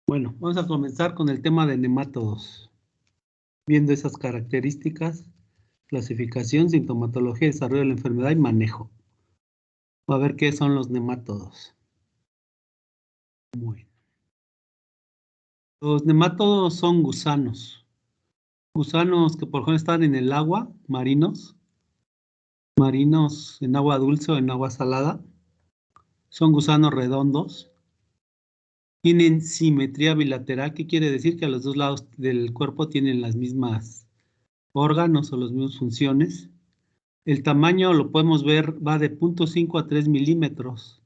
Bueno, vamos a comenzar con el tema de nemátodos, viendo esas características, clasificación, sintomatología, desarrollo de la enfermedad y manejo. A ver qué son los nemátodos. Bueno. Los nemátodos son gusanos. Gusanos que por ejemplo están en el agua, marinos en agua dulce o en agua salada. Son gusanos redondos. Tienen simetría bilateral, ¿qué quiere decir? Que a los dos lados del cuerpo tienen las mismas órganos o las mismas funciones. El tamaño lo podemos ver, va de 0.5 a 3 milímetros.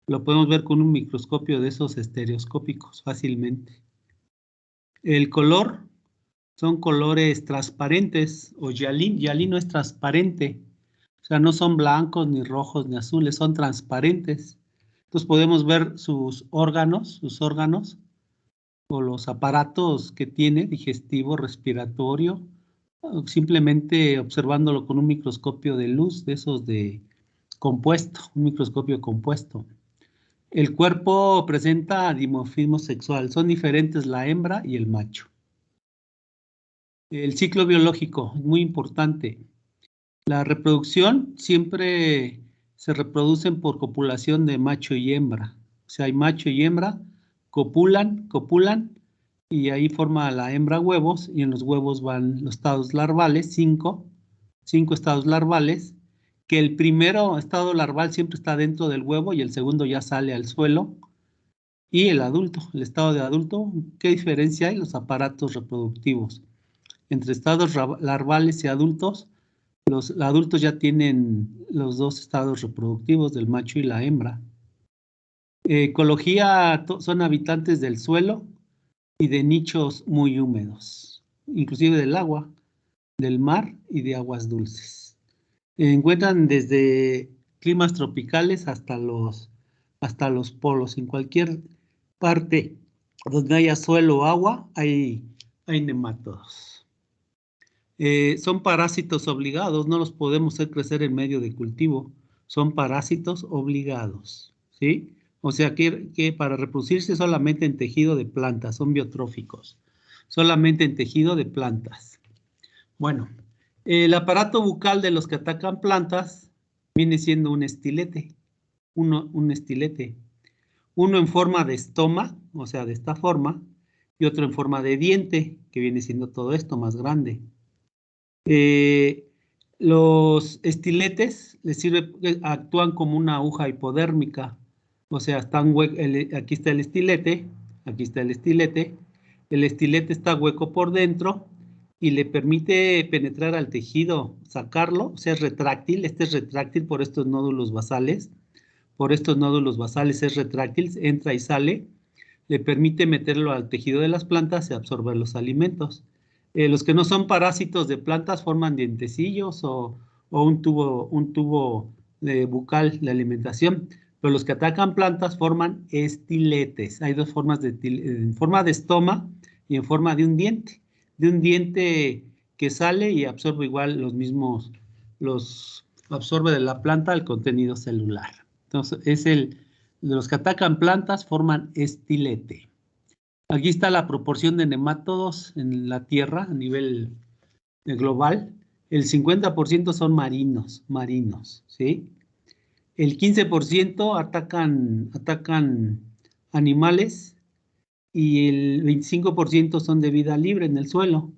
Lo podemos ver con un microscopio de esos estereoscópicos fácilmente. El color son colores transparentes o Yalin. Yalin no es transparente. O sea, no son blancos, ni rojos, ni azules, son transparentes. Entonces podemos ver sus órganos o los aparatos que tiene, digestivo, respiratorio, simplemente observándolo con un microscopio de luz, de esos de compuesto, un microscopio compuesto. El cuerpo presenta dimorfismo sexual, son diferentes la hembra y el macho. El ciclo biológico, muy importante. La reproducción siempre se reproducen por copulación de macho y hembra. O sea, hay macho y hembra, copulan, y ahí forma la hembra huevos, y en los huevos van los estados larvales, cinco estados larvales, que el primero estado larval siempre está dentro del huevo y el segundo ya sale al suelo. Y el adulto, el estado de adulto, ¿qué diferencia hay? Los aparatos reproductivos. Entre estados larvales y adultos, los adultos ya tienen los dos estados reproductivos del macho y la hembra. Ecología son habitantes del suelo y de nichos muy húmedos, inclusive del agua, del mar y de aguas dulces. Encuentran desde climas tropicales hasta los polos. En cualquier parte donde haya suelo o agua, hay nemátodos. Son parásitos obligados, no los podemos hacer crecer en medio de cultivo. Son parásitos obligados, ¿sí? O sea que para reproducirse solamente en tejido de plantas, son biotróficos. Solamente en tejido de plantas. Bueno, el aparato bucal de los que atacan plantas viene siendo un estilete. Un estilete. Uno en forma de estoma, o sea, de esta forma, y otro en forma de diente, que viene siendo todo esto más grande. Los estiletes actúan como una aguja hipodérmica, o sea, aquí está el estilete, el estilete está hueco por dentro y le permite penetrar al tejido, sacarlo, o sea, es retráctil, este es retráctil por estos nódulos basales, es retráctil, entra y sale, le permite meterlo al tejido de las plantas y absorber los alimentos. Los que no son parásitos de plantas forman dientecillos o un tubo bucal de alimentación, pero los que atacan plantas forman estiletes. Hay dos formas, en forma de estoma y en forma de un diente que sale y absorbe igual absorbe de la planta el contenido celular. Entonces, de los que atacan plantas forman estilete. Aquí está la proporción de nemátodos en la Tierra a nivel global. El 50% son marinos, ¿sí? El 15% atacan animales y el 25% son de vida libre en el suelo.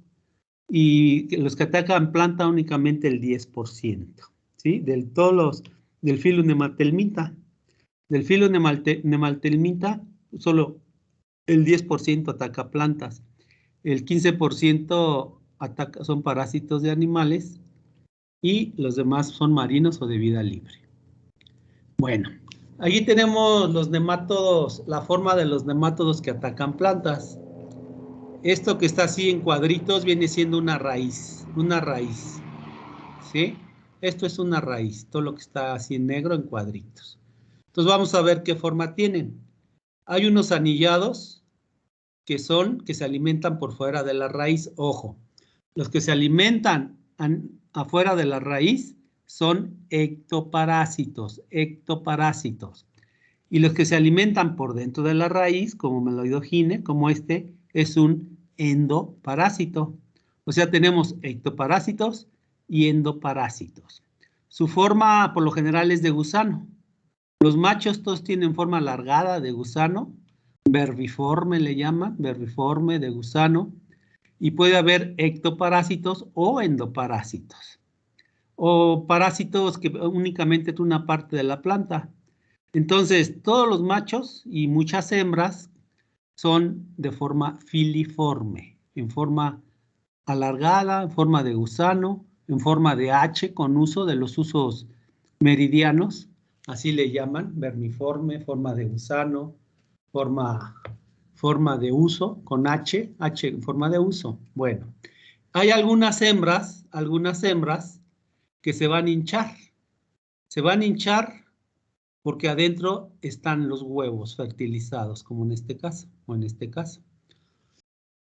Y los que atacan planta únicamente el 10%, ¿sí? Del filo Nemathelminta. Del filo Nemathelminta, solo el 10% ataca plantas, el 15% son parásitos de animales y los demás son marinos o de vida libre. Bueno, aquí tenemos los nemátodos, la forma de los nemátodos que atacan plantas. Esto que está así en cuadritos viene siendo una raíz, ¿sí? Esto es una raíz, todo lo que está así en negro en cuadritos. Entonces vamos a ver qué forma tienen. Hay unos anillados que se alimentan por fuera de la raíz. Ojo, los que se alimentan afuera de la raíz son ectoparásitos. Y los que se alimentan por dentro de la raíz, como meloidogine, como este, es un endoparásito. O sea, tenemos ectoparásitos y endoparásitos. Su forma, por lo general, es de gusano. Los machos todos tienen forma alargada de gusano, verbiforme le llaman, verbiforme de gusano, y puede haber ectoparásitos o endoparásitos, o parásitos que únicamente son una parte de la planta. Entonces, todos los machos y muchas hembras son de forma filiforme, en forma alargada, en forma de gusano, en forma de H, con uso de los usos meridianos, así le llaman, vermiforme, forma de gusano, forma de uso, con H en forma de uso. Bueno, hay algunas hembras que se van a hinchar. Se van a hinchar porque adentro están los huevos fertilizados, como en este caso, o en este caso.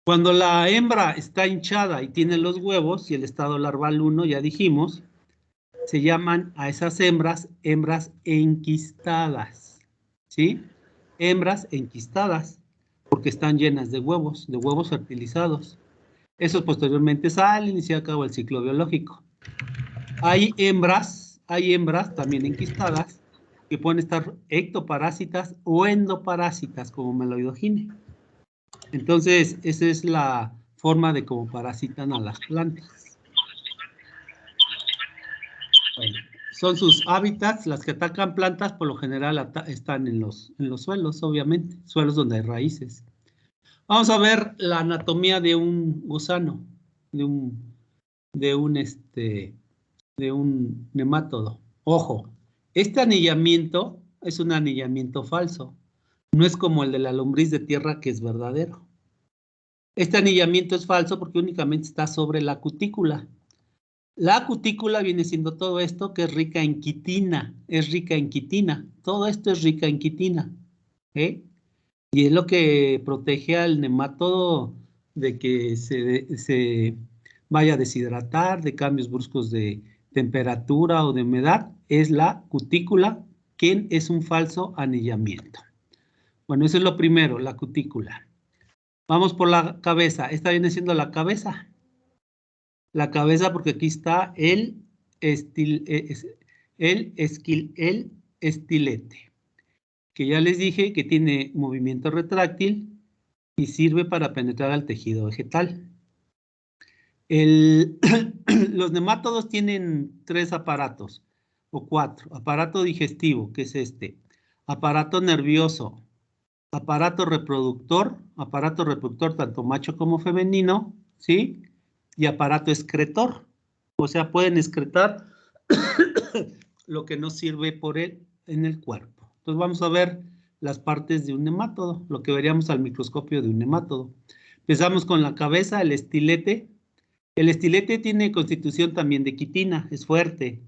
Cuando la hembra está hinchada y tiene los huevos, y el estado larval 1, ya dijimos, se llaman a esas hembras enquistadas, ¿sí? Hembras enquistadas, porque están llenas de huevos fertilizados. Esos posteriormente salen y se acaba el ciclo biológico. Hay hembras también enquistadas que pueden estar ectoparásitas o endoparásitas, como meloidogine. Entonces, esa es la forma de cómo parasitan a las plantas. Bueno, son sus hábitats. Las que atacan plantas por lo general están en los suelos, obviamente, suelos donde hay raíces. Vamos a ver la anatomía de un gusano, de un nemátodo. Ojo, este anillamiento es un anillamiento falso. No es como el de la lombriz de tierra, que es verdadero. Este anillamiento es falso porque únicamente está sobre la cutícula. La cutícula viene siendo todo esto que es rica en quitina. Todo esto es rica en quitina. ¿Eh? Y es lo que protege al nemátodo de que se vaya a deshidratar, de cambios bruscos de temperatura o de humedad. Es la cutícula, que es un falso anillamiento. Bueno, eso es lo primero, la cutícula. Vamos por la cabeza. Esta viene siendo la cabeza. La cabeza, porque aquí está el estilete, que ya les dije que tiene movimiento retráctil y sirve para penetrar al tejido vegetal. Los nemátodos tienen 3 aparatos, o 4. Aparato digestivo, que es este. Aparato nervioso. Aparato reproductor tanto macho como femenino, ¿sí? Y aparato excretor. O sea, pueden excretar lo que no sirve por él en el cuerpo. Entonces vamos a ver las partes de un nemátodo, lo que veríamos al microscopio de un nemátodo. Empezamos con la cabeza, el estilete. El estilete tiene constitución también de quitina, es fuerte.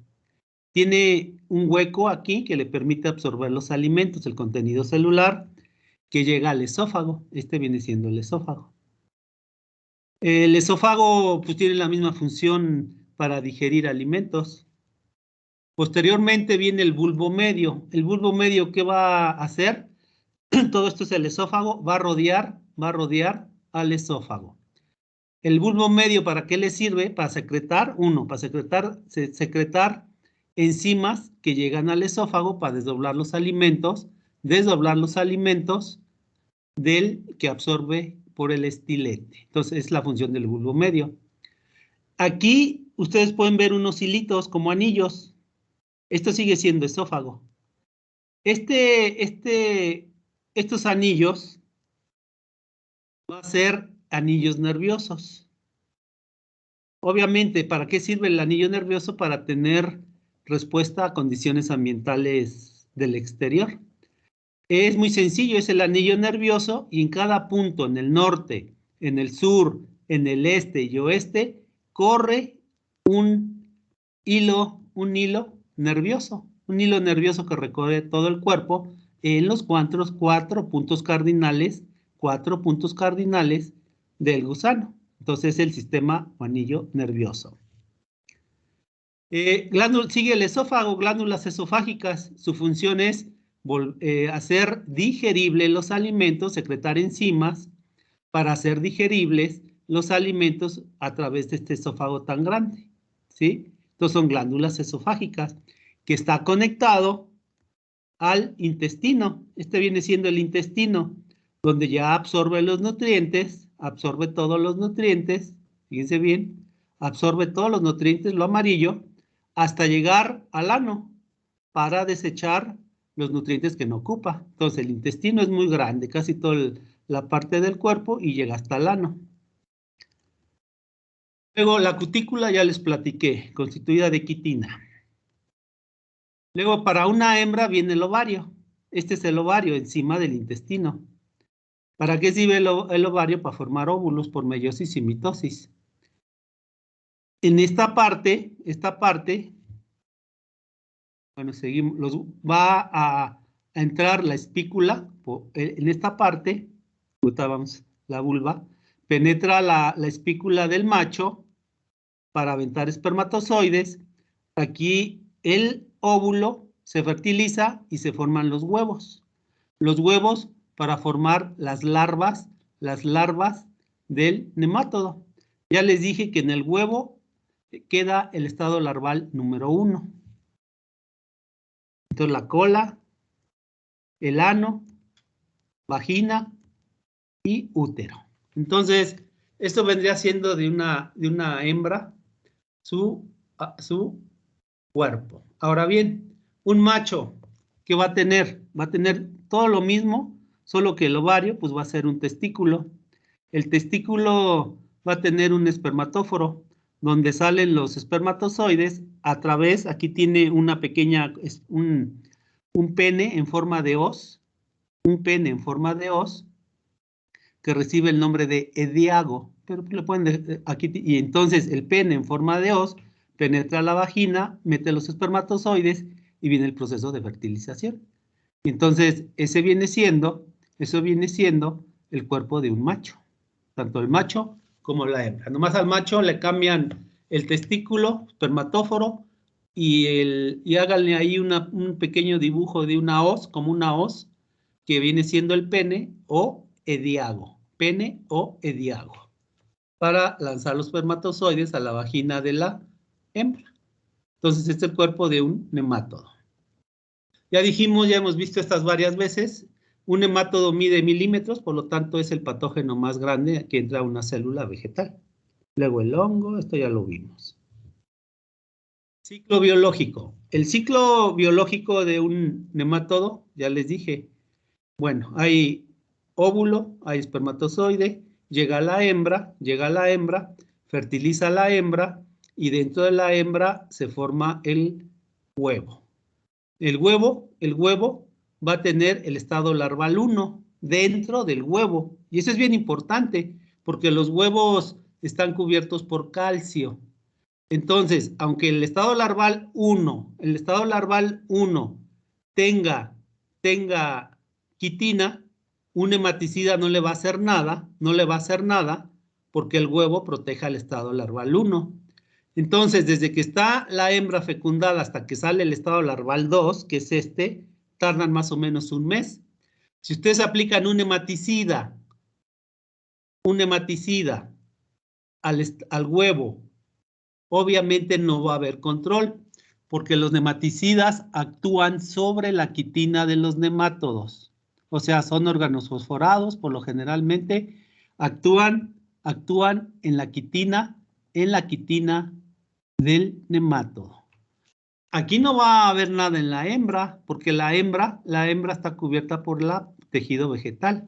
Tiene un hueco aquí que le permite absorber los alimentos, el contenido celular, que llega al esófago. Este viene siendo el esófago. El esófago pues tiene la misma función para digerir alimentos. Posteriormente viene el bulbo medio. El bulbo medio, ¿qué va a hacer? Todo esto es el esófago, va a rodear al esófago. El bulbo medio, ¿para qué le sirve? Para secretar, secretar enzimas que llegan al esófago para desdoblar los alimentos del que absorbe por el estilete. Entonces, es la función del bulbo medio. Aquí ustedes pueden ver unos hilitos como anillos. Esto sigue siendo esófago. Estos anillos van a ser anillos nerviosos. Obviamente, ¿para qué sirve el anillo nervioso? Para tener respuesta a condiciones ambientales del exterior. Es muy sencillo, es el anillo nervioso y en cada punto, en el norte, en el sur, en el este y oeste, corre un hilo nervioso que recorre todo el cuerpo en los cuatro puntos cardinales del gusano. Entonces, el sistema o anillo nervioso. Sigue el esófago, glándulas esofágicas. Su función es hacer digeribles los alimentos, secretar enzimas para hacer digeribles los alimentos a través de este esófago tan grande, ¿sí? Entonces son glándulas esofágicas que está conectado al intestino. Este viene siendo el intestino, donde ya absorbe los nutrientes, absorbe todos los nutrientes, fíjense bien, absorbe todos los nutrientes, lo amarillo, hasta llegar al ano para desechar los nutrientes que no ocupa. Entonces el intestino es muy grande, casi toda la parte del cuerpo y llega hasta el ano. Luego la cutícula ya les platiqué, constituida de quitina. Luego para una hembra viene el ovario. Este es el ovario encima del intestino. ¿Para qué sirve el ovario? Para formar óvulos por meiosis y mitosis. En esta parte, bueno, seguimos, va a entrar la espícula, en esta parte, vamos, la vulva, penetra la espícula del macho para aventar espermatozoides. Aquí el óvulo se fertiliza y se forman los huevos. Los huevos para formar las larvas del nemátodo. Ya les dije que en el huevo queda el estado larval número 1. Entonces la cola, el ano, vagina y útero. Entonces, esto vendría siendo de una hembra su cuerpo. Ahora bien, un macho, ¿qué va a tener? Va a tener todo lo mismo, solo que el ovario pues va a ser un testículo. El testículo va a tener un espermatóforo, donde salen los espermatozoides a través, aquí tiene una pequeña, un pene en forma de hoz, que recibe el nombre de ediago, pero le pueden aquí, y entonces el pene en forma de hoz penetra la vagina, mete los espermatozoides y viene el proceso de fertilización. Y entonces eso viene siendo el cuerpo de un macho, tanto el macho como la hembra. Nomás al macho le cambian el testículo, espermatóforo, y háganle ahí un pequeño dibujo de una hoz, como una hoz, que viene siendo el pene o ediago, para lanzar los espermatozoides a la vagina de la hembra. Entonces, este es el cuerpo de un nemátodo. Ya dijimos, ya hemos visto estas varias veces, un nemátodo mide milímetros, por lo tanto es el patógeno más grande que entra a una célula vegetal. Luego el hongo, esto ya lo vimos. Ciclo biológico. El ciclo biológico de un nemátodo, ya les dije, bueno, hay óvulo, hay espermatozoide, llega la hembra, fertiliza a la hembra y dentro de la hembra se forma el huevo. El huevo va a tener el estado larval 1 dentro del huevo. Y eso es bien importante porque los huevos están cubiertos por calcio. Entonces, aunque el estado larval 1 tenga quitina, un hematicida no le va a hacer nada, porque el huevo proteja el estado larval 1. Entonces, desde que está la hembra fecundada hasta que sale el estado larval 2, que es este, tardan más o menos un mes. Si ustedes aplican un hematicida al huevo, obviamente no va a haber control, porque los nematicidas actúan sobre la quitina de los nemátodos. O sea, son órganos fosforados, por lo generalmente actúan en la quitina del nemátodo. Aquí no va a haber nada en la hembra, porque la hembra está cubierta por el tejido vegetal.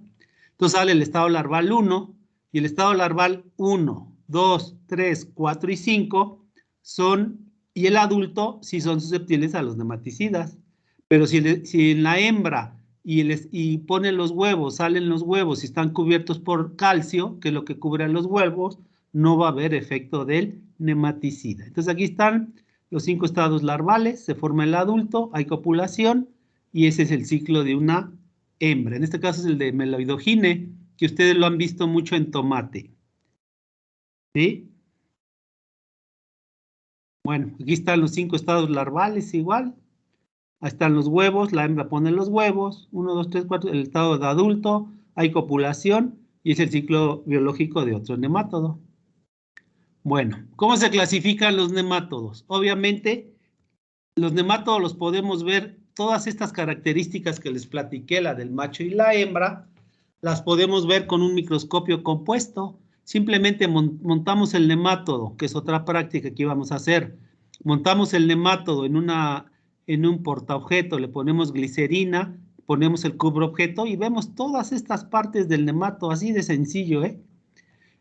Entonces sale el estado larval 1, y el estado larval 1, 2, 3, 4 y 5 y el adulto sí son susceptibles a los nematicidas. Pero si en la hembra y pone los huevos, salen los huevos y están cubiertos por calcio, que es lo que cubre a los huevos, no va a haber efecto del nematicida. Entonces aquí están los 5 estados larvales, se forma el adulto, hay copulación y ese es el ciclo de una hembra. En este caso es el de Meloidogine, que ustedes lo han visto mucho en tomate. ¿Sí? Bueno, aquí están los 5 estados larvales igual. Ahí están los huevos, la hembra pone los huevos, 1, 2, 3, 4, el estado de adulto, hay copulación y es el ciclo biológico de otro nemátodo. Bueno, ¿cómo se clasifican los nemátodos? Obviamente, los nemátodos los podemos ver, todas estas características que les platiqué, la del macho y la hembra, las podemos ver con un microscopio compuesto. Simplemente montamos el nemátodo, que es otra práctica que íbamos a hacer. Montamos el nemátodo en un portaobjeto, le ponemos glicerina, ponemos el cubreobjeto y vemos todas estas partes del nemátodo, así de sencillo, ¿eh?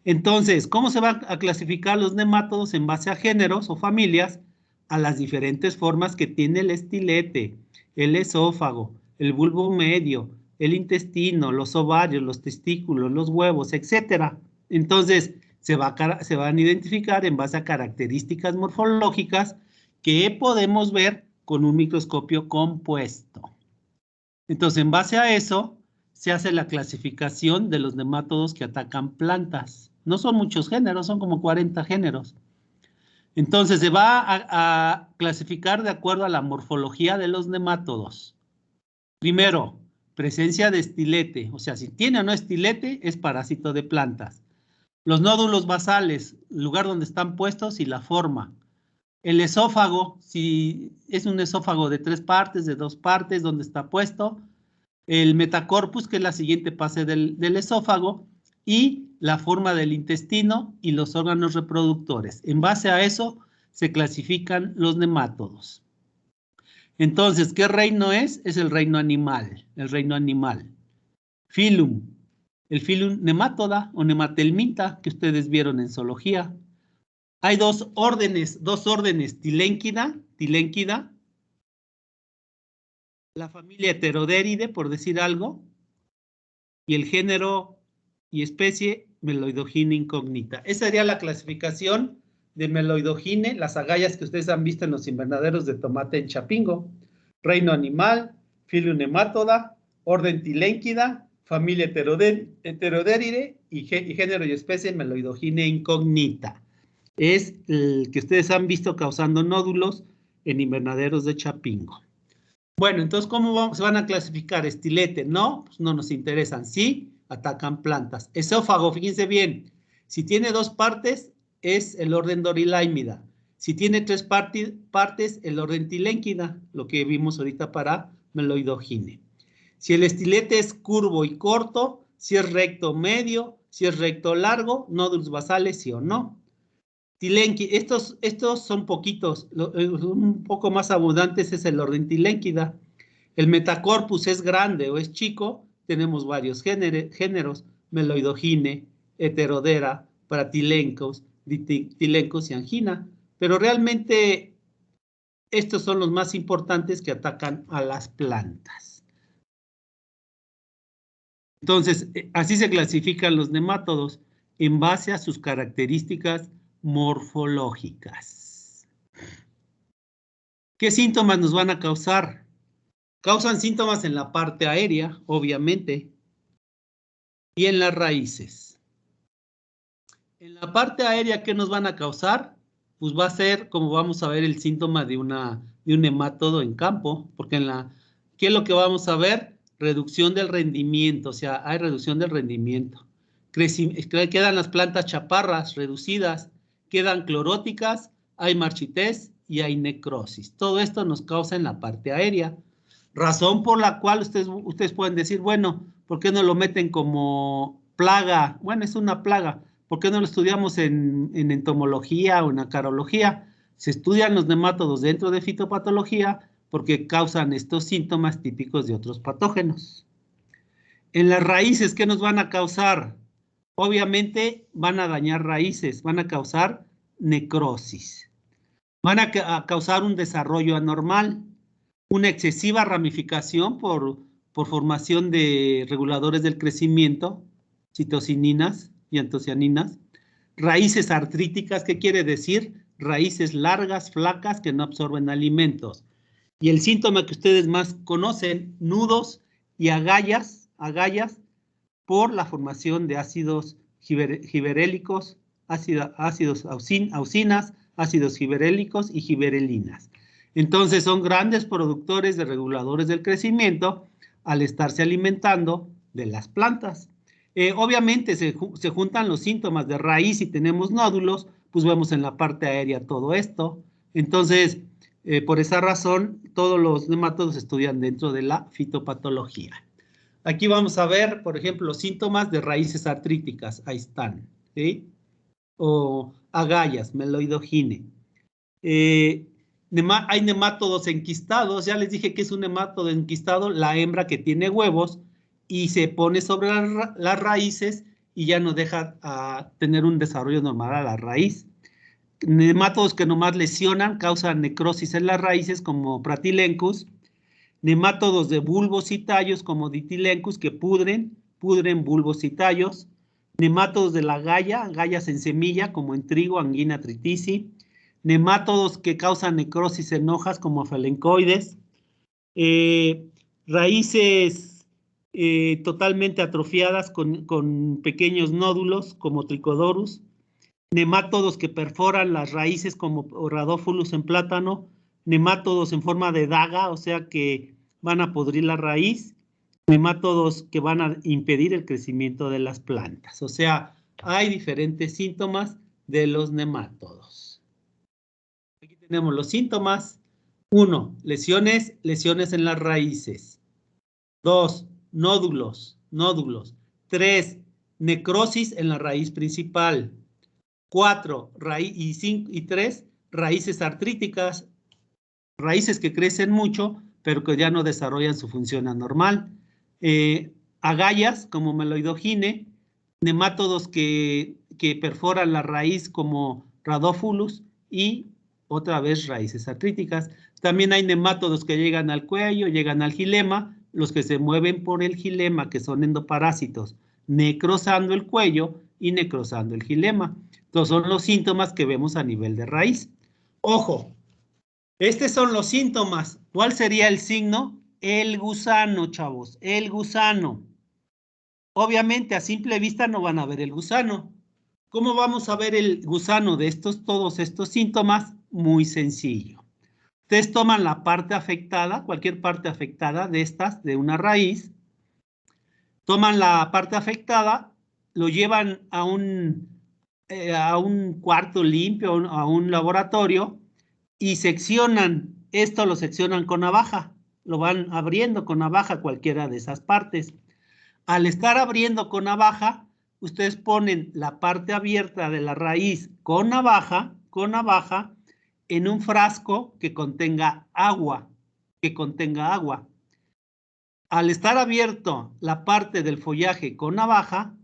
Entonces, ¿cómo se van a clasificar los nemátodos en base a géneros o familias? A las diferentes formas que tiene el estilete, el esófago, el bulbo medio, el intestino, los ovarios, los testículos, los huevos, etcétera. Entonces, se van a identificar en base a características morfológicas que podemos ver con un microscopio compuesto. Entonces, en base a eso, se hace la clasificación de los nemátodos que atacan plantas. No son muchos géneros, son como 40 géneros. Entonces, se va a clasificar de acuerdo a la morfología de los nemátodos. Primero, presencia de estilete, o sea, si tiene o no estilete, es parásito de plantas. Los nódulos basales, el lugar donde están puestos y la forma. El esófago, si es un esófago de 3 partes, de 2 partes, donde está puesto. El metacorpus, que es la siguiente fase del esófago, y la forma del intestino y los órganos reproductores. En base a eso se clasifican los nemátodos. Entonces, ¿qué reino es? Es el reino animal, el reino animal. Filum, el filum Nematoda o Nematelminta, que ustedes vieron en zoología. Hay dos órdenes, Tilénquida, la familia Heterodéride, por decir algo, y el género y especie Meloidogine incógnita. Esa sería la clasificación de Meloidogine, las agallas que ustedes han visto en los invernaderos de tomate en Chapingo. Reino animal, filum Nematoda, orden Tilénquida, familia Heterodéride y género y especie Meloidogine incógnita. Es el que ustedes han visto causando nódulos en invernaderos de Chapingo. Bueno, entonces, ¿cómo se van a clasificar? Estilete, no, pues no nos interesan. Sí, atacan plantas. Esófago, fíjense bien, si tiene 2 partes, es el orden Dorilaimida. Si tiene 3 partes, el orden Tilénquida, lo que vimos ahorita para Meloidogine. Si el estilete es curvo y corto, si es recto medio, si es recto largo, nódulos basales, sí o no. Tilénquida, estos son poquitos, un poco más abundantes es el orden Tilénquida. El metacorpus es grande o es chico, tenemos varios géneros, Meloidogine, Heterodera, Pratilencos, Ditilencos y Angina, pero realmente estos son los más importantes que atacan a las plantas. Entonces, así se clasifican los nemátodos en base a sus características morfológicas. ¿Qué síntomas nos van a causar? Causan síntomas en la parte aérea, obviamente, y en las raíces. En la parte aérea, ¿qué nos van a causar? Pues va a ser, como vamos a ver, el síntoma de un nemátodo en campo, porque ¿qué es lo que vamos a ver? Reducción del rendimiento, o sea, hay reducción del rendimiento. Quedan las plantas chaparras, reducidas, quedan cloróticas, hay marchitez y hay necrosis. Todo esto nos causa en la parte aérea. Razón por la cual ustedes pueden decir, bueno, ¿por qué no lo meten como plaga? Bueno, es una plaga. ¿Por qué no lo estudiamos en entomología o en acarología? Se estudian los nemátodos dentro de fitopatología porque causan estos síntomas típicos de otros patógenos. En las raíces, ¿qué nos van a causar? Obviamente van a dañar raíces, van a causar necrosis. Van a causar un desarrollo anormal, una excesiva ramificación por formación de reguladores del crecimiento, citocininas y antocianinas, raíces artríticas, ¿qué quiere decir? Raíces largas, flacas, que no absorben alimentos. Y el síntoma que ustedes más conocen, nudos y agallas por la formación de ácidos giberélicos, ácidos auxinas, ácidos giberélicos y giberelinas. Entonces son grandes productores de reguladores del crecimiento al estarse alimentando de las plantas. Obviamente se juntan los síntomas de raíz y tenemos nódulos, pues vemos en la parte aérea todo esto. Entonces, por esa razón, todos los nemátodos estudian dentro de la fitopatología. Aquí vamos a ver, por ejemplo, los síntomas de raíces artríticas. Ahí están, ¿sí? O agallas, meloidogine. Hay nemátodos enquistados. Ya les dije que es un nemátodo enquistado, la hembra que tiene huevos y se pone sobre las raíces y ya no deja tener un desarrollo normal a la raíz. Nemátodos que nomás lesionan, causan necrosis en las raíces como Pratylencus. Nemátodos de bulbos y tallos como Ditilencus que pudren bulbos y tallos. Nemátodos de la galla, gallas en semilla como en trigo, Angina tritici. Nemátodos que causan necrosis en hojas como Falencoides. Raíces totalmente atrofiadas con pequeños nódulos como Trichodorus. Nemátodos que perforan las raíces como Rhadophilus en plátano. Nemátodos en forma de daga, o sea que van a podrir la raíz. Nemátodos que van a impedir el crecimiento de las plantas. O sea, hay diferentes síntomas de los nemátodos. Aquí tenemos los síntomas. 1. Lesiones en las raíces. 2. Nódulos. 3. Necrosis en la raíz principal. 4. Y 3. Raíces artríticas. Raíces que crecen mucho, pero que ya no desarrollan su función anormal. Agallas, como meloidogine. Nemátodos que perforan la raíz, como Rhadophilus. Y otra vez raíces artríticas. También hay nemátodos que llegan al cuello, llegan al gilema, los que se mueven por el gilema, que son endoparásitos, necrosando el cuello y necrosando el gilema. Entonces son los síntomas que vemos a nivel de raíz. Ojo, estos son los síntomas. ¿Cuál sería el signo? El gusano, chavos, el gusano. Obviamente a simple vista no van a ver el gusano. ¿Cómo vamos a ver el gusano de todos estos síntomas? Muy sencillo. Ustedes toman la parte afectada, cualquier parte afectada de estas, de una raíz, toman la parte afectada, lo llevan a un cuarto limpio, a un laboratorio, y seccionan, esto lo seccionan con navaja, lo van abriendo con navaja cualquiera de esas partes. Al estar abriendo con navaja, ustedes ponen la parte abierta de la raíz con navaja, en un frasco que contenga agua, Al estar abierto la parte del follaje con navaja,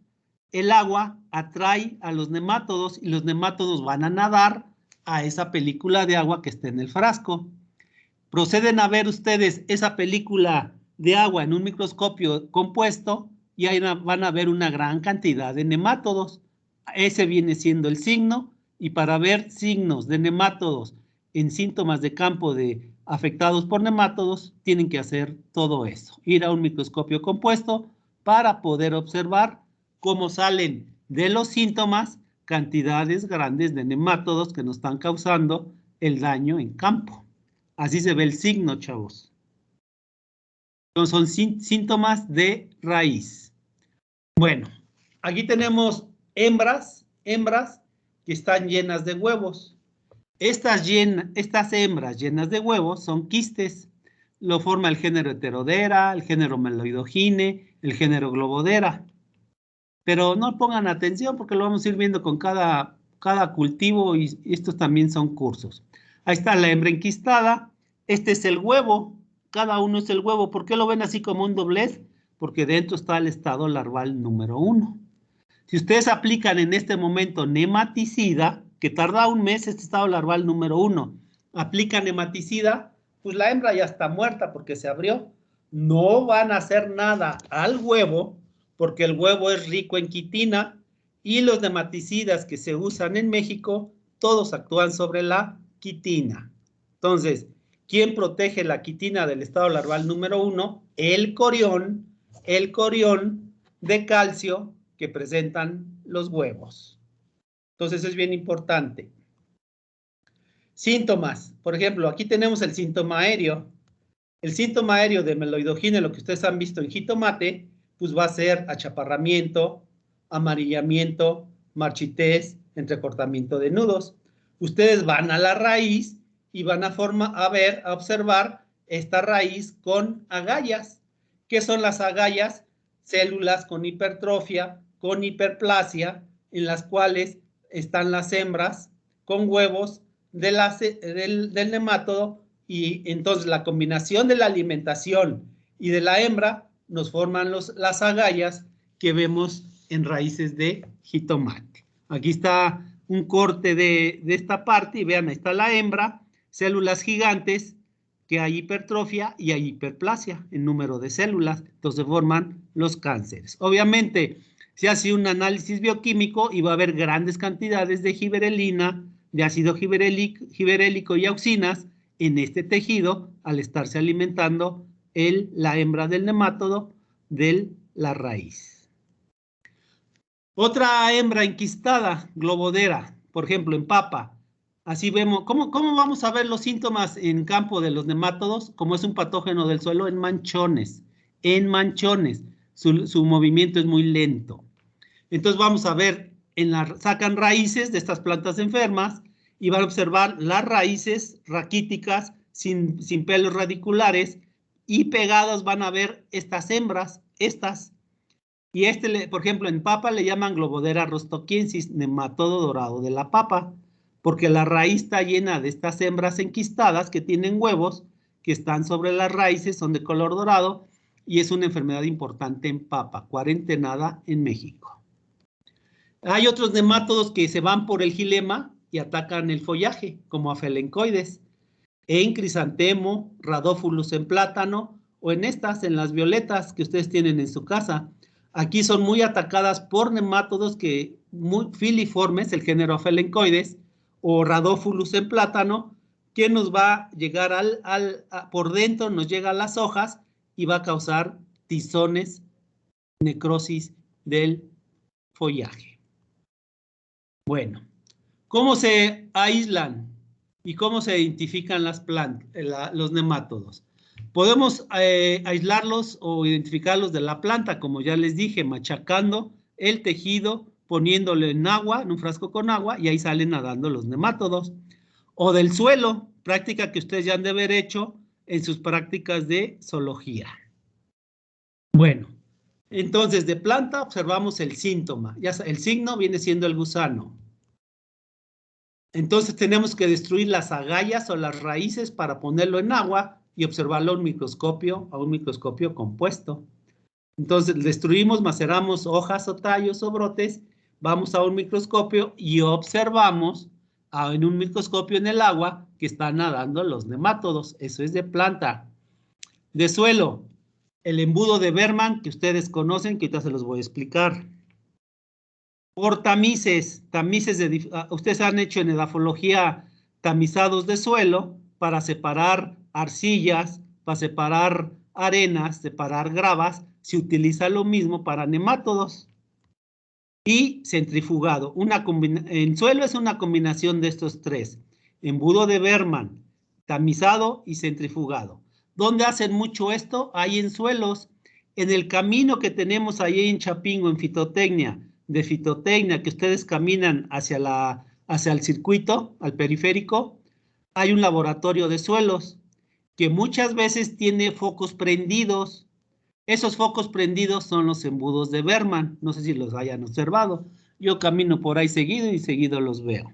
el agua atrae a los nemátodos y los nemátodos van a nadar a esa película de agua que está en el frasco. Proceden a ver ustedes esa película de agua en un microscopio compuesto y ahí van a ver una gran cantidad de nemátodos. Ese viene siendo el signo, y para ver signos de nemátodos en síntomas de campo de afectados por nemátodos, tienen que hacer todo eso, ir a un microscopio compuesto para poder observar cómo salen de los síntomas cantidades grandes de nemátodos que nos están causando el daño en campo. Así se ve el signo, chavos. Entonces son síntomas de raíz. Bueno, aquí tenemos hembras que están llenas de huevos. Estas hembras llenas de huevos son quistes. Lo forma el género Heterodera, el género Meloidogine, el género Globodera. Pero no pongan atención porque lo vamos a ir viendo con cada cultivo, y estos también son cursos. Ahí está la hembra enquistada. Este es el huevo. Cada uno es el huevo. ¿Por qué lo ven así como un doblez? Porque dentro está el estado larval número 1. Si ustedes aplican en este momento nematicida, que tarda un mes este estado larval número 1, aplican nematicida, pues la hembra ya está muerta porque se abrió. No van a hacer nada al huevo porque el huevo es rico en quitina y los nematicidas que se usan en México, todos actúan sobre la quitina. Entonces, ¿quién protege la quitina del estado larval número 1? El corión de calcio que presentan los huevos. Entonces es bien importante. Síntomas. Por ejemplo, aquí tenemos el síntoma aéreo. El síntoma aéreo de meloidogine, lo que ustedes han visto en jitomate, pues va a ser achaparramiento, amarillamiento, marchitez, entrecortamiento de nudos. Ustedes van a la raíz y van a observar esta raíz con agallas. ¿Qué son las agallas? Células con hipertrofia, con hiperplasia, en las cuales están las hembras con huevos del nemátodo, y entonces la combinación de la alimentación y de la hembra nos forman las agallas que vemos en raíces de jitomate. Aquí está un corte de esta parte y vean, ahí está la hembra, células gigantes, que hay hipertrofia y hay hiperplasia en número de células, entonces forman los cánceres. Obviamente, se hace un análisis bioquímico y va a haber grandes cantidades de giberelina, de ácido giberélico y auxinas en este tejido al estarse alimentando la hembra del nemátodo de la raíz. Otra hembra enquistada, globodera, por ejemplo, en papa. Así vemos, ¿cómo vamos a ver los síntomas en campo de los nemátodos? Como es un patógeno del suelo, en manchones. En manchones. Su movimiento es muy lento. Entonces vamos a ver, sacan raíces de estas plantas enfermas y van a observar las raíces raquíticas sin pelos radiculares, y pegadas van a ver estas hembras, estas. Y por ejemplo, en papa le llaman Globodera rostoquiensis, nematodo dorado de la papa, porque la raíz está llena de estas hembras enquistadas que tienen huevos, que están sobre las raíces, son de color dorado, y es una enfermedad importante en papa, cuarentenada en México. Hay otros nemátodos que se van por el xilema y atacan el follaje, como afelencoides, en crisantemo, radófulus en plátano, o en en las violetas que ustedes tienen en su casa. Aquí son muy atacadas por nemátodos filiformes, el género afelencoides, o radófulus en plátano, que nos va a llegar por dentro, nos llega a las hojas y va a causar tizones, necrosis del follaje. Bueno, ¿cómo se aíslan y cómo se identifican los nemátodos? Podemos aislarlos o identificarlos de la planta, como ya les dije, machacando el tejido, poniéndolo en agua, en un frasco con agua, y ahí salen nadando los nemátodos. O del suelo, práctica que ustedes ya han de haber hecho en sus prácticas de zoología. Bueno, entonces de planta observamos el síntoma. El signo viene siendo el gusano. Entonces tenemos que destruir las agallas o las raíces para ponerlo en agua y observarlo a un microscopio compuesto. Entonces destruimos, maceramos hojas o tallos o brotes, vamos a un microscopio y observamos en un microscopio en el agua que están nadando los nemátodos. Eso es de planta. De suelo, el embudo de Berman, que ustedes conocen, que ahorita se los voy a explicar. Por tamices, ustedes han hecho en edafología tamizados de suelo para separar arcillas, para separar arenas, separar gravas. Se utiliza lo mismo para nemátodos. Y centrifugado. En suelo es una combinación de estos tres: embudo de Berman, tamizado y centrifugado. ¿Dónde hacen mucho esto? Hay en suelos. En el camino que tenemos ahí en Chapingo, en fitotecnia, que ustedes caminan hacia el circuito, al periférico, hay un laboratorio de suelos que muchas veces tiene focos prendidos. Esos focos prendidos son los embudos de Berman. No sé si los hayan observado. Yo camino por ahí seguido y seguido los veo.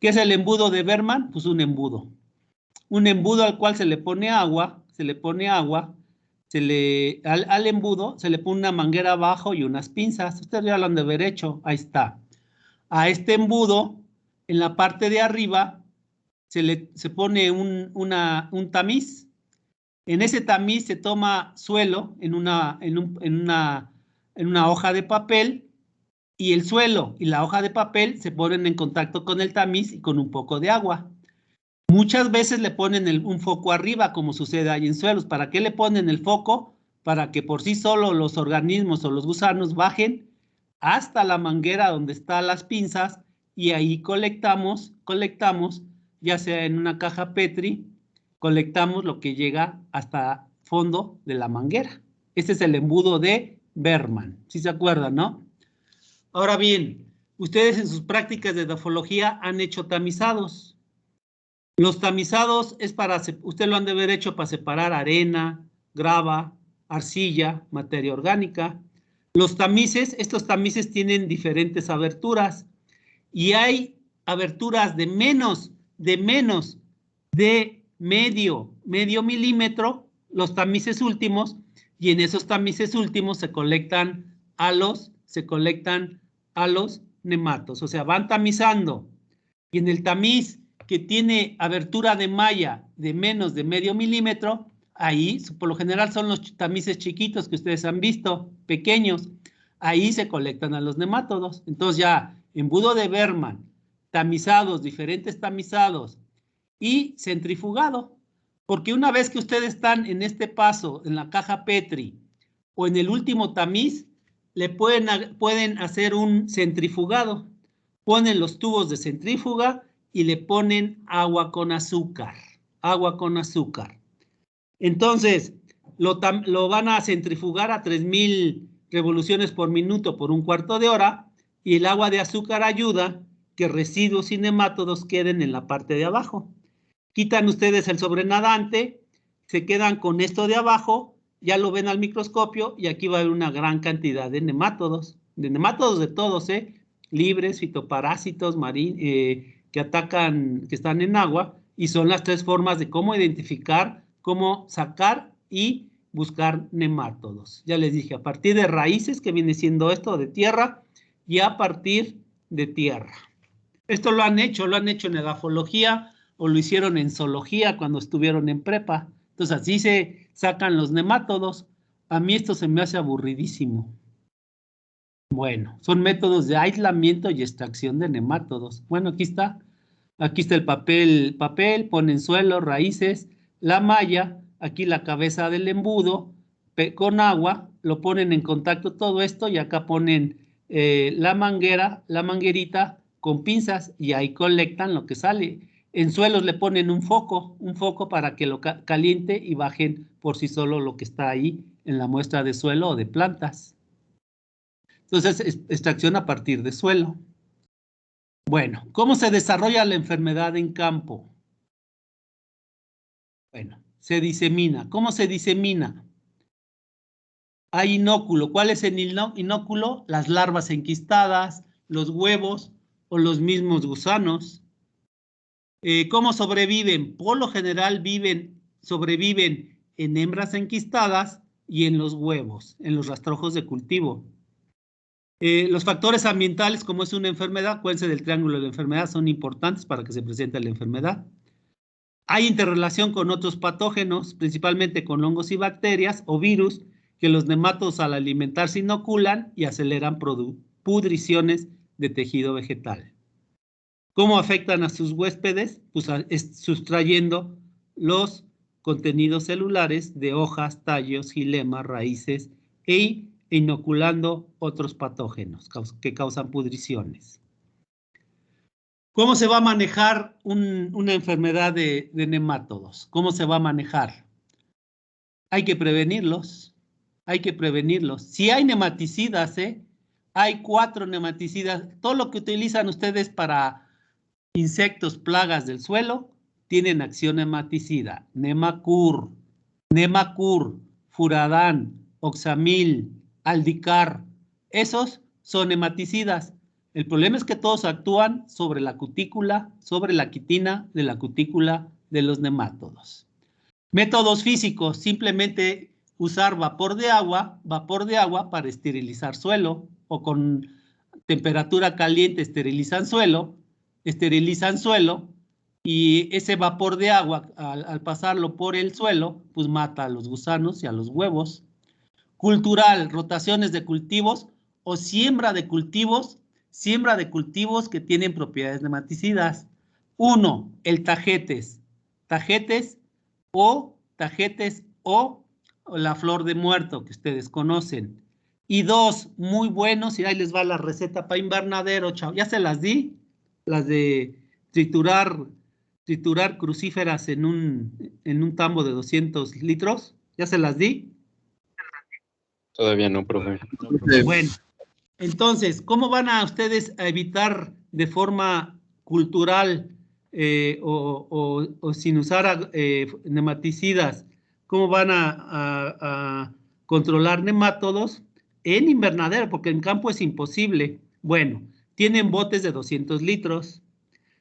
¿Qué es el embudo de Berman? Pues un embudo. Un embudo al cual se le pone agua, al embudo se le pone una manguera abajo y unas pinzas. Ustedes ya lo han de haber hecho. Ahí está. A este embudo, en la parte de arriba, se pone un tamiz. En ese tamiz se toma suelo en una hoja de papel, y el suelo y la hoja de papel se ponen en contacto con el tamiz y con un poco de agua. Muchas veces le ponen un foco arriba, como sucede ahí en suelos. ¿Para qué le ponen el foco? Para que por sí solo los organismos o los gusanos bajen hasta la manguera donde están las pinzas, y ahí colectamos ya sea en una caja Petri, colectamos lo que llega hasta fondo de la manguera. Este es el embudo de Berman, si se acuerdan, ¿no? Ahora bien, ustedes en sus prácticas de edafología han hecho tamizados. Los tamizados es para, usted lo han de haber hecho para separar arena, grava, arcilla, materia orgánica. Los tamices, estos tamices tienen diferentes aberturas y hay aberturas de menos de medio milímetro, los tamices últimos, y en esos tamices últimos se colectan a los nematos, o sea, van tamizando, y en el tamiz que tiene abertura de malla de menos de medio milímetro, ahí por lo general son los tamices chiquitos que ustedes han visto, pequeños, ahí se colectan a los nemátodos. Entonces ya, embudo de Berman, tamizados, diferentes tamizados y centrifugado, porque una vez que ustedes están en este paso, en la caja Petri o en el último tamiz, le pueden hacer un centrifugado. Ponen los tubos de centrífuga y le ponen agua con azúcar. Entonces, lo van a centrifugar a 3000 revoluciones por minuto por un cuarto de hora, y el agua de azúcar ayuda que residuos y nemátodos queden en la parte de abajo. Quitan ustedes el sobrenadante, se quedan con esto de abajo, ya lo ven al microscopio y aquí va a haber una gran cantidad de nemátodos de todos, libres, fitoparásitos, que atacan, que están en agua, y son las tres formas de cómo identificar, cómo sacar y buscar nemátodos. Ya les dije, a partir de raíces, que viene siendo esto de tierra, y a partir de tierra. Esto lo han hecho en edafología o lo hicieron en zoología cuando estuvieron en prepa. Entonces así se sacan los nemátodos. A mí esto se me hace aburridísimo. Bueno, son métodos de aislamiento y extracción de nemátodos. Bueno, aquí está el papel, ponen suelo, raíces, la malla, aquí la cabeza del embudo, con agua, lo ponen en contacto todo esto y acá ponen la manguerita con pinzas y ahí colectan lo que sale. En suelos le ponen un foco para que lo caliente y bajen por sí solo lo que está ahí en la muestra de suelo o de plantas. Entonces, extracción a partir de suelo. Bueno, ¿cómo se desarrolla la enfermedad en campo? Bueno, se disemina. ¿Cómo se disemina? Hay inóculo. ¿Cuál es el inóculo? Las larvas enquistadas, los huevos o los mismos gusanos. ¿Cómo sobreviven? Por lo general sobreviven en hembras enquistadas y en los huevos, en los rastrojos de cultivo. Los factores ambientales, como es una enfermedad, acuérdense del triángulo de la enfermedad, son importantes para que se presente la enfermedad. Hay interrelación con otros patógenos, principalmente con hongos y bacterias o virus, que los nemátodos al alimentarse inoculan y aceleran pudriciones de tejido vegetal. ¿Cómo afectan a sus huéspedes? Pues sustrayendo los contenidos celulares de hojas, tallos, gilemas, raíces e inoculando otros patógenos que causan pudriciones. ¿Cómo se va a manejar una enfermedad de nemátodos? ¿Cómo se va a manejar? Hay que prevenirlos. Si hay nematicidas, hay 4 nematicidas. Todo lo que utilizan ustedes para insectos, plagas del suelo, tienen acción nematicida. Nemacur, Furadán, Oxamil, Aldicar, esos son nematicidas. El problema es que todos actúan sobre la cutícula, sobre la quitina de la cutícula de los nemátodos. Métodos físicos, simplemente usar vapor de agua para esterilizar suelo, o con temperatura caliente esterilizan suelo, y ese vapor de agua, al pasarlo por el suelo, pues mata a los gusanos y a los huevos. Cultural, rotaciones de cultivos o siembra de cultivos que tienen propiedades nematicidas. 1, el tagetes o la flor de muerto que ustedes conocen. Y 2, muy buenos, y ahí les va la receta para invernadero, chao. Ya se las di, las de triturar triturar crucíferas en un tambo de 200 litros? ¿Ya se las di? Todavía no, profe. Bueno, entonces, ¿cómo van a ustedes a evitar de forma cultural o sin usar nematicidas? ¿Cómo van a controlar nemátodos en invernadero? Porque en campo es imposible. Bueno, tienen botes de 200 litros.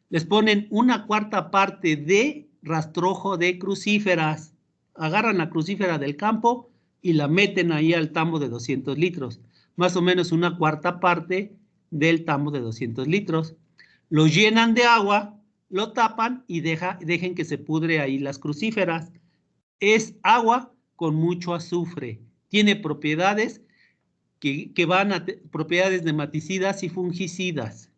Les ponen 1/4 parte de rastrojo de crucíferas. Agarran la crucífera del campo y la meten ahí al tambo de 200 litros. Más o menos 1/4 parte del tambo de 200 litros. Lo llenan de agua, lo tapan y dejen que se pudre ahí las crucíferas. Es agua con mucho azufre. Tiene propiedades que van a propiedades nematicidas y fungicidas.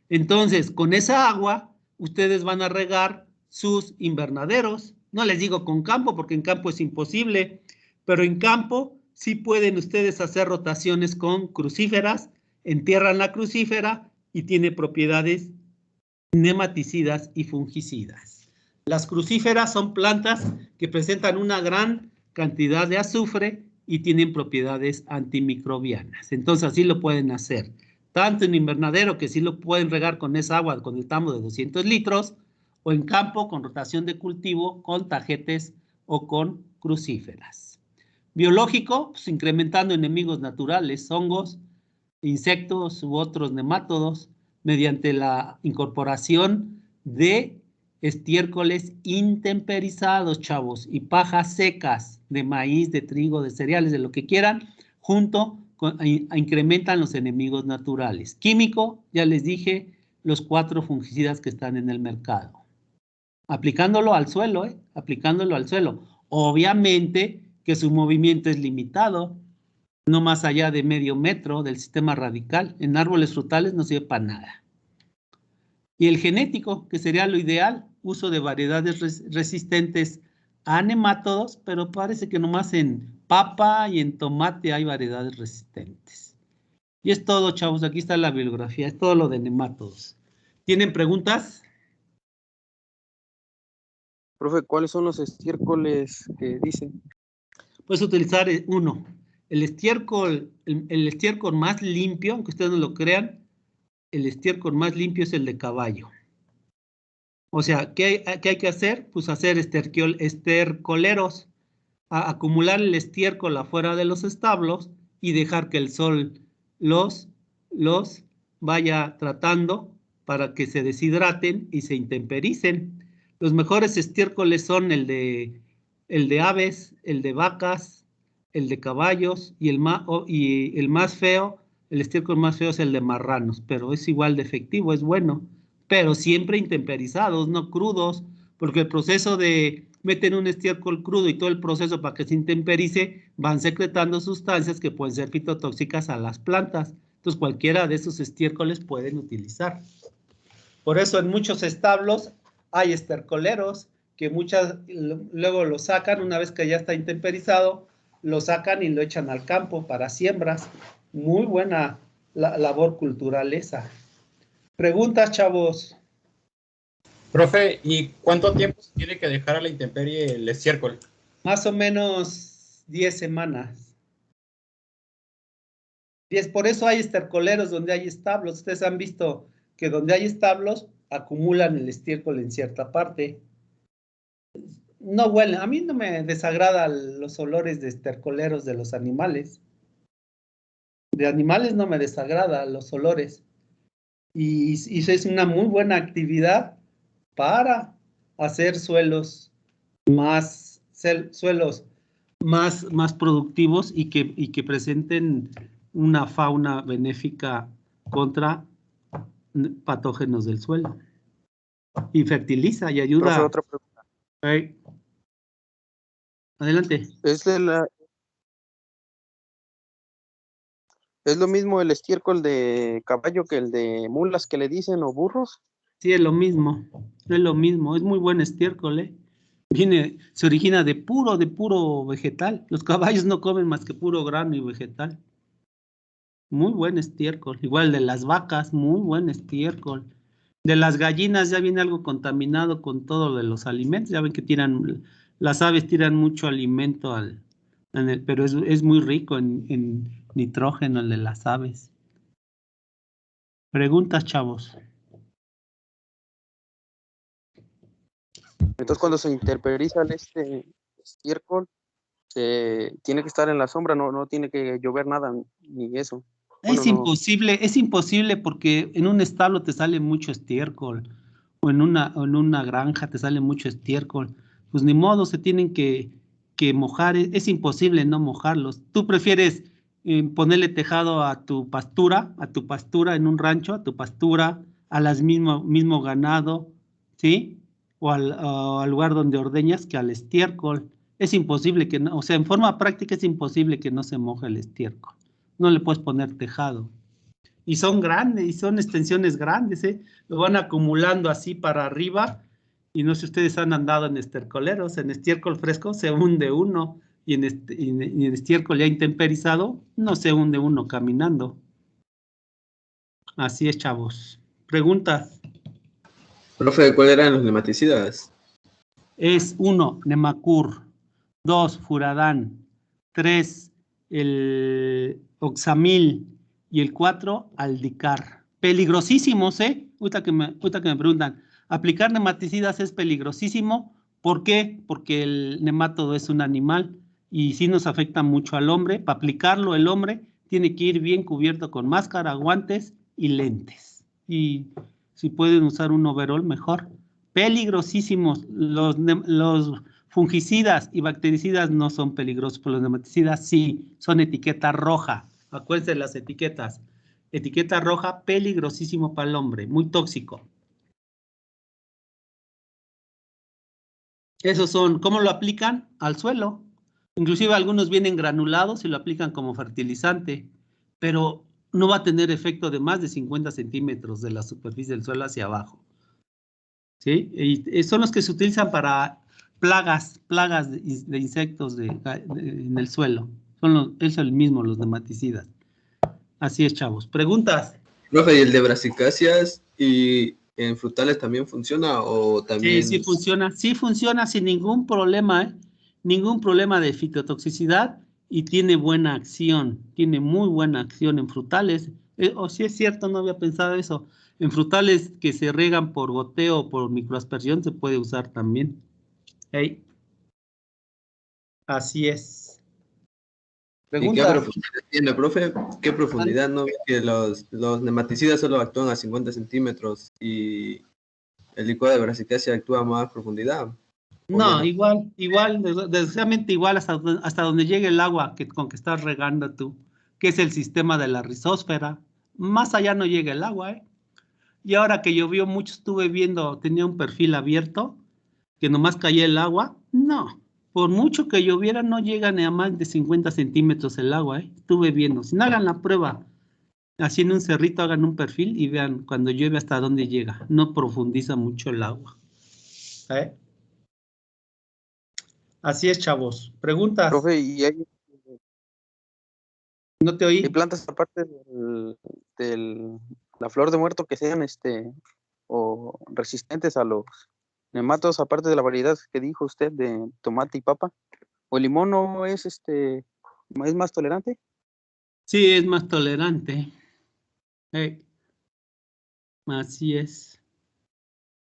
Entonces, con esa agua, ustedes van a regar sus invernaderos. No les digo con campo, porque en campo es imposible, pero en campo sí pueden ustedes hacer rotaciones con crucíferas, entierran la crucífera y tiene propiedades nematicidas y fungicidas. Las crucíferas son plantas que presentan una gran cantidad de azufre y tienen propiedades antimicrobianas. Entonces, así lo pueden hacer. Tanto en invernadero, que sí lo pueden regar con esa agua, con el tambo de 200 litros, o en campo con rotación de cultivo, con tajetes o con crucíferas. Biológico, pues incrementando enemigos naturales, hongos, insectos u otros nemátodos, mediante la incorporación de estiércoles intemperizados, chavos, y pajas secas de maíz, de trigo, de cereales, de lo que quieran, junto con, incrementan los enemigos naturales. Químico, ya les dije, los 4 fungicidas que están en el mercado. Aplicándolo al suelo, aplicándolo al suelo. Obviamente que su movimiento es limitado, no más allá de medio metro del sistema radical. En árboles frutales no sirve para nada. Y el genético, que sería lo ideal, uso de variedades resistentes a nemátodos, pero parece que nomás en papa y en tomate hay variedades resistentes. Y es todo, chavos, aquí está la bibliografía, es todo lo de nemátodos. ¿Tienen preguntas? Profe, ¿cuáles son los estiércoles que dicen? Puedes utilizar uno. El estiércol más limpio, aunque ustedes no lo crean, el estiércol más limpio es el de caballo. O sea, ¿qué hay que hacer? Pues hacer estercoleros, acumular el estiércol afuera de los establos y dejar que el sol los vaya tratando para que se deshidraten y se intempericen. Los mejores estiércoles son el de aves, el de vacas, el de caballos y el más feo, el estiércol más feo es el de marranos, pero es igual de efectivo, es bueno, pero siempre intemperizados, no crudos, porque el proceso de meten un estiércol crudo y todo el proceso para que se intemperice, van secretando sustancias que pueden ser fitotóxicas a las plantas. Entonces, cualquiera de esos estiércoles pueden utilizar. Por eso en muchos establos hay estercoleros que luego lo sacan, una vez que ya está intemperizado, lo sacan y lo echan al campo para siembras. Muy buena labor cultural esa. Preguntas, chavos. Profe, ¿y cuánto tiempo se tiene que dejar a la intemperie el estiércol? Más o menos 10 semanas. Por eso hay estercoleros donde hay establos. Ustedes han visto que donde hay establos acumulan el estiércol en cierta parte. No huelen. A mí no me desagradan los olores de estercoleros de los animales. De animales no me desagradan los olores. Y es una muy buena actividad para hacer suelos más productivos y que presenten una fauna benéfica contra patógenos del suelo. Y fertiliza y ayuda. Profe, otra pregunta. Adelante. ¿Es lo mismo el estiércol de caballo que el de mulas que le dicen o burros? Sí, es lo mismo, es muy buen estiércol, se origina de puro vegetal. Los caballos no comen más que puro grano y vegetal. Muy buen estiércol, igual de las vacas, muy buen estiércol. De las gallinas ya viene algo contaminado con todo lo de los alimentos. Ya ven que las aves tiran mucho alimento pero es muy rico en nitrógeno el de las aves. Preguntas, chavos. Entonces, cuando se interperiza este estiércol, tiene que estar en la sombra, no tiene que llover nada, ni eso. Bueno, Es imposible porque en un establo te sale mucho estiércol, o en una granja te sale mucho estiércol. Pues ni modo, se tienen que mojar, es imposible no mojarlos. ¿Tú prefieres ponerle tejado a tu pastura en un rancho, a tu pastura, a las mismo ganado, ¿sí? O al lugar donde ordeñas que al estiércol? Es imposible que no, o sea, en forma práctica es imposible que no se moje el estiércol. No le puedes poner tejado. Y son grandes, y son extensiones grandes, ¿eh? Lo van acumulando así para arriba, y no sé si ustedes han andado en estercoleros, en estiércol fresco se hunde uno, y en estiércol ya intemperizado no se hunde uno caminando. Así es, chavos. ¿Preguntas? Profe, ¿cuáles eran los nematicidas? Es 1, Nemacur, 2, Furadán, 3, el Oxamil y el 4, Aldicar. Peligrosísimos, ¿eh? Ahorita que me preguntan, ¿aplicar nematicidas es peligrosísimo? ¿Por qué? Porque el nemátodo es un animal y sí nos afecta mucho al hombre. Para aplicarlo, el hombre tiene que ir bien cubierto con máscara, guantes y lentes. Y si pueden usar un overol, mejor. Peligrosísimos. Los fungicidas y bactericidas no son peligrosos, pero los nematicidas sí, son etiqueta roja. Acuérdense de las etiquetas. Etiqueta roja, peligrosísimo para el hombre, muy tóxico. Esos son, ¿cómo lo aplican? Al suelo. Inclusive algunos vienen granulados y lo aplican como fertilizante, pero no va a tener efecto de más de 50 centímetros de la superficie del suelo hacia abajo. ¿Sí? Y son los que se utilizan para plagas de insectos en el suelo. Es el mismo, los nematicidas. Así es, chavos. ¿Preguntas? Profe, ¿y el de brasicáceas y en frutales también funciona o también? Sí funciona. Sí funciona sin ningún problema, ¿eh? Ningún problema de fitotoxicidad y tiene buena acción. Tiene muy buena acción en frutales. O sí es cierto, no había pensado eso. En frutales que se regan por goteo o por microaspersión se puede usar también. Hey. Así es. ¿Y qué Pregunta. profundidad tiene, profe? ¿Qué profundidad? No vi que los nematicidas solo actúan a 50 centímetros y el licuado de brasicácea actúa a más profundidad. No, igual, desgraciadamente igual hasta donde llegue el agua con que estás regando tú, que es el sistema de la rizósfera. Más allá no llega el agua, ¿eh? Y ahora que llovió mucho, estuve viendo, tenía un perfil abierto, que nomás caía el agua. No, por mucho que lloviera, no llega ni a más de 50 centímetros el agua, ¿eh? Estuve viendo. Si no, hagan la prueba, así en un cerrito hagan un perfil y vean cuando llueve hasta dónde llega. No profundiza mucho el agua. ¿Eh? Así es, chavos. ¿Preguntas? profe, ¿y hay No te oí. plantas aparte la flor de muerto que sean o resistentes a los nematodos, aparte de la variedad que dijo usted de tomate y papa? ¿O el limón no es más tolerante? Sí, es más tolerante. Así es.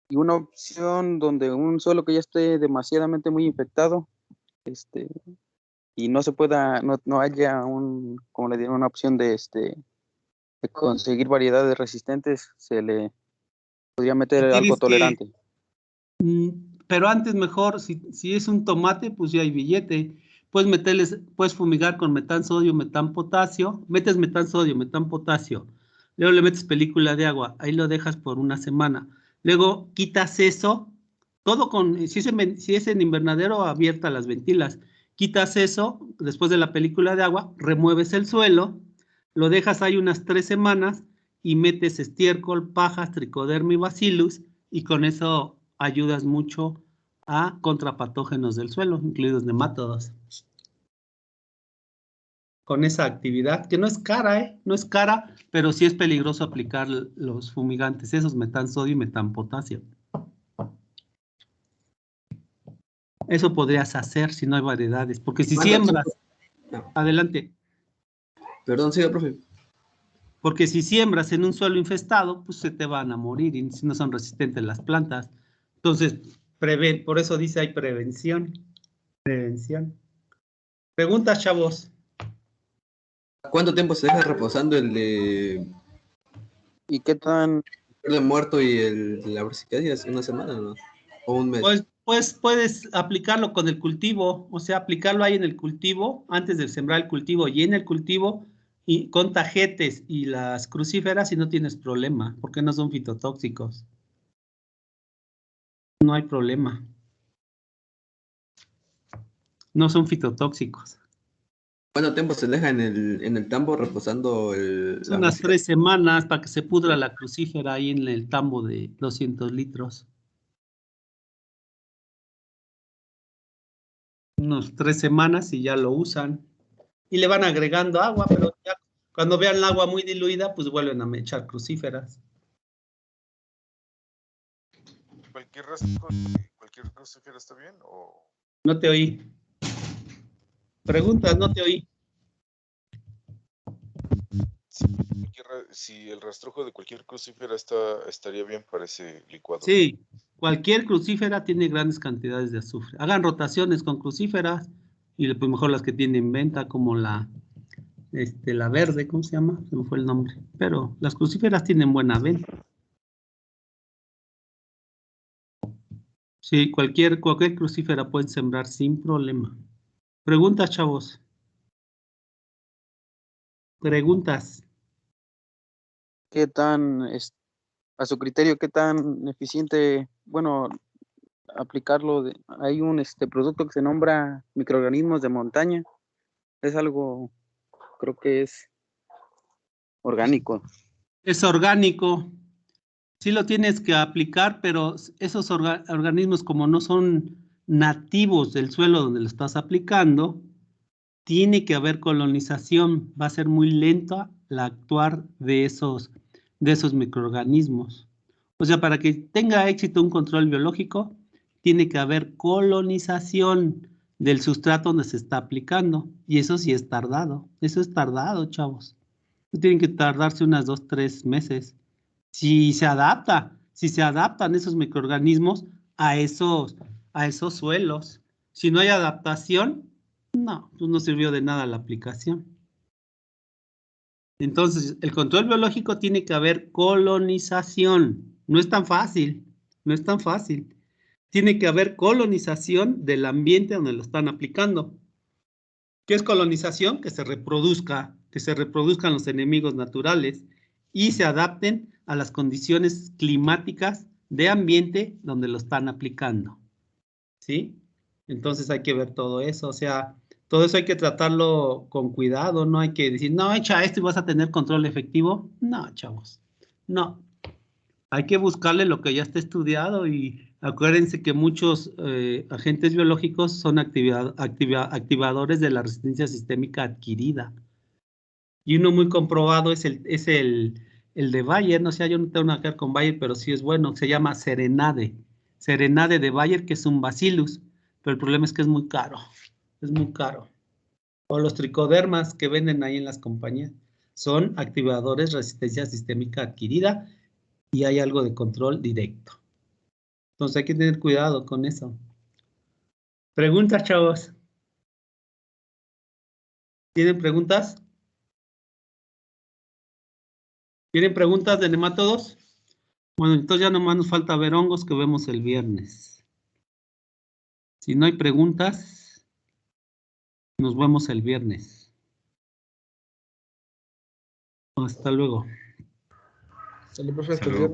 Y una opción donde un suelo que ya esté demasiadamente muy infectado, y no se pueda, no haya como le digo, una opción de conseguir variedades resistentes, se le podría meter algo Tienes que, tolerante. pero antes mejor, si es un tomate, pues ya hay billete. Puedes fumigar con metán sodio, metán potasio. Metes metán sodio, metán potasio. Luego le metes película de agua. Ahí lo dejas por una semana. Luego quitas eso. Si es en invernadero, abierta las ventilas. Quitas eso, después de la película de agua, remueves el suelo, lo dejas ahí unas 3 semanas y metes estiércol, pajas, tricoderma y bacillus, y con eso ayudas mucho a contrapatógenos del suelo, incluidos nematodos. con esa actividad, que no es cara, no es cara, pero sí es peligroso aplicar los fumigantes, esos metansodio y metanpotasio. Eso podrías hacer si no hay variedades, porque si siembras, No. adelante, Perdón, siga, profe. porque si siembras en un suelo infestado, pues se te van a morir y si no son resistentes las plantas. Entonces, por eso dice hay prevención. Prevención. Preguntas, chavos. ¿Cuánto tiempo se deja reposando el de ¿Y qué tan, verde muerto y el de la brassicacia? ¿Es una semana, no? ¿O un mes? Pues puedes aplicarlo con el cultivo, o sea, aplicarlo ahí en el cultivo, antes de sembrar el cultivo y en el cultivo, y con tajetes y las crucíferas y no tienes problema, porque no son fitotóxicos. No hay problema. No son fitotóxicos. ¿Cuánto tiempo se deja en el tambo reposando Son la unas brassicacia? 3 semanas para que se pudra la crucífera ahí en el tambo de 200 litros. Unos 3 semanas y ya lo usan. Y le van agregando agua, pero ya cuando vean el agua muy diluida, pues vuelven a echar crucíferas. ¿Cualquier crucífero está bien? ¿O No te oí. Preguntas, no te oí. si el rastrojo de cualquier crucífera estaría bien para ese licuado? Sí, cualquier crucífera tiene grandes cantidades de azufre. Hagan rotaciones con crucíferas y pues mejor las que tienen venta, como la verde, ¿cómo se llama? Se me fue el nombre. Pero las crucíferas tienen buena venta. Sí, cualquier crucífera pueden sembrar sin problema. Preguntas, chavos. Preguntas. qué tan, a su criterio, qué tan eficiente, bueno, aplicarlo? Hay un producto que se nombra microorganismos de montaña. Es algo, creo que es orgánico. Es orgánico. Sí lo tienes que aplicar, pero esos organismos, como no son nativos del suelo donde lo estás aplicando, tiene que haber colonización. Va a ser muy lenta la actuar de esos microorganismos. O sea, para que tenga éxito un control biológico, tiene que haber colonización del sustrato donde se está aplicando. Y eso sí es tardado. Eso es tardado, chavos. Tienen que tardarse unas 2, 3 meses. Si se adaptan esos microorganismos a esos suelos. Si no hay adaptación, no, pues no sirvió de nada la aplicación. Entonces, el control biológico tiene que haber colonización. No es tan fácil, no es tan fácil. Tiene que haber colonización del ambiente donde lo están aplicando. ¿Qué es colonización? Que se reproduzcan los enemigos naturales y se adapten a las condiciones climáticas de ambiente donde lo están aplicando. ¿Sí? Entonces hay que ver todo eso, o sea, todo eso hay que tratarlo con cuidado, no hay que decir, no, echa esto y vas a tener control efectivo. No, chavos, no. Hay que buscarle lo que ya está estudiado y acuérdense que muchos agentes biológicos son activadores de la resistencia sistémica adquirida. Y uno muy comprobado es el de Bayer, no sé, yo no tengo nada que ver con Bayer, pero sí es bueno, se llama Serenade. Serenade de Bayer, que es un bacillus, pero el problema es que es muy caro, es muy caro. O los tricodermas que venden ahí en las compañías, son activadores de resistencia sistémica adquirida y hay algo de control directo. Entonces hay que tener cuidado con eso. Preguntas, chavos. ¿Tienen preguntas? ¿Tienen preguntas de nematodos? Bueno, entonces ya nomás nos falta ver hongos que vemos el viernes. Si no hay preguntas, nos vemos el viernes. Hasta luego. Sale, profe, hasta el Saludos, viernes.